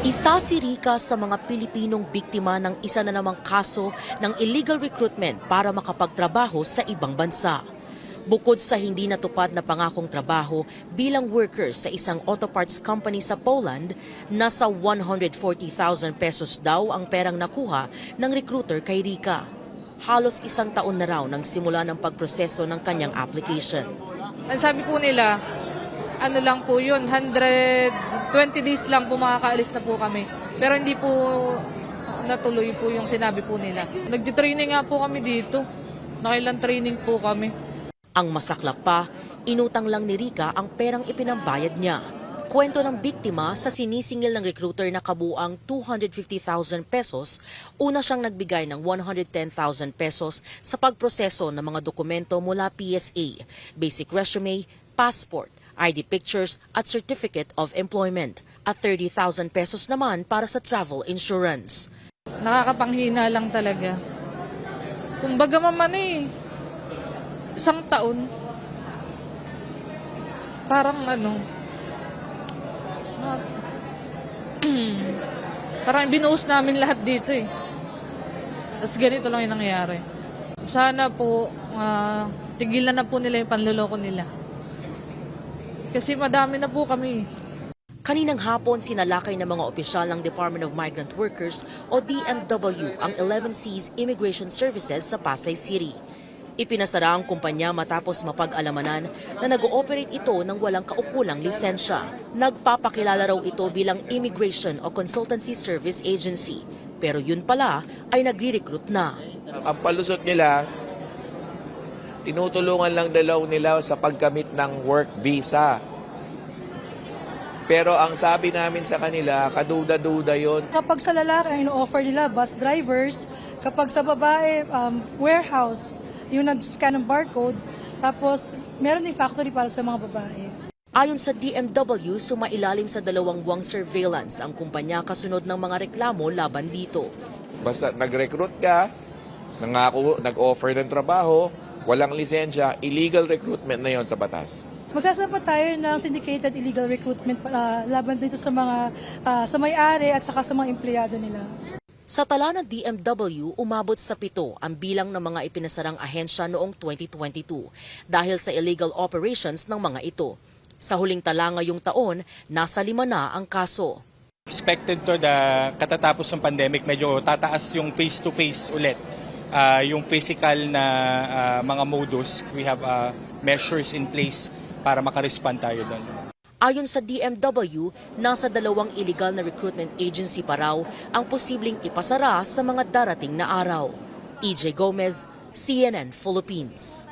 Isa si Rica sa mga Pilipinong biktima ng isa na namang kaso ng illegal recruitment para makapagtrabaho sa ibang bansa. Bukod sa hindi natupad na pangakong trabaho bilang workers sa isang auto parts company sa Poland, nasa 140,000 pesos daw ang perang nakuha ng recruiter kay Rica. Halos isang taon na raw nang simula ng pagproseso ng kanyang application. Ang sabi po nila, ano lang po yun, 120 days lang po makakaalis na po kami. Pero hindi po natuloy po yung sinabi po nila. Nagtitraining nga po kami dito. Nakailang training po kami. Ang masaklap pa, inutang lang ni Rica ang perang ipinambayad niya. Kwento ng biktima sa sinisingil ng recruiter na kabuang 250,000 pesos, una siyang nagbigay ng 110,000 pesos sa pagproseso ng mga dokumento mula PSA, basic resume, passport, ID pictures at certificate of employment at 30,000 pesos naman para sa travel insurance. Nakakapanghina lang talaga. Kumbaga maman isang taon. Parang parang binuhos namin lahat dito Tapos ganito lang yung nangyayari. Sana po, tigilan na po nila yung panloloko nila. Kasi madami na po kami. Kaninang hapon, sinalakay ng mga opisyal ng Department of Migrant Workers o DMW ang 11C's Immigration Services sa Pasay City. Ipinasara ang kumpanya matapos mapag-alamanan na nag-ooperate ito ng walang kaukulang lisensya. Nagpapakilala raw ito bilang Immigration o Consultancy Service Agency. Pero yun pala ay nagre-recruit na. Ang palusot nila, tinutulungan lang dalaw nila sa pagkamit ng work visa. Pero ang sabi namin sa kanila, kaduda-duda yon. Kapag sa lalaki, ang ino-offer nila bus drivers. Kapag sa babae, warehouse, yung nag-scan ng barcode. Tapos, meron din factory para sa mga babae. Ayon sa DMW, sumailalim sa dalawang buwang surveillance ang kumpanya kasunod ng mga reklamo laban dito. Basta nag-recruit ka, nag-offer ng trabaho, walang lisensya, illegal recruitment na yon sa batas. Magsasapat tayo ng syndicated illegal recruitment laban dito sa mga sa may-ari at saka sa mga empleyado nila. Sa tala ng DMW, umabot sa 7 ang bilang ng mga ipinasarang ahensya noong 2022 dahil sa illegal operations ng mga ito. Sa huling tala ngayong taon, nasa 5 na ang kaso. Expected to katatapos ng pandemic, medyo tataas yung face-to-face ulit. Yung physical na mga modus, we have measures in place para makarespond tayo doon. Ayon sa DMW, nasa 2 illegal na recruitment agency pa raw ang posibleng ipasara sa mga darating na araw. EJ Gomez, CNN Philippines.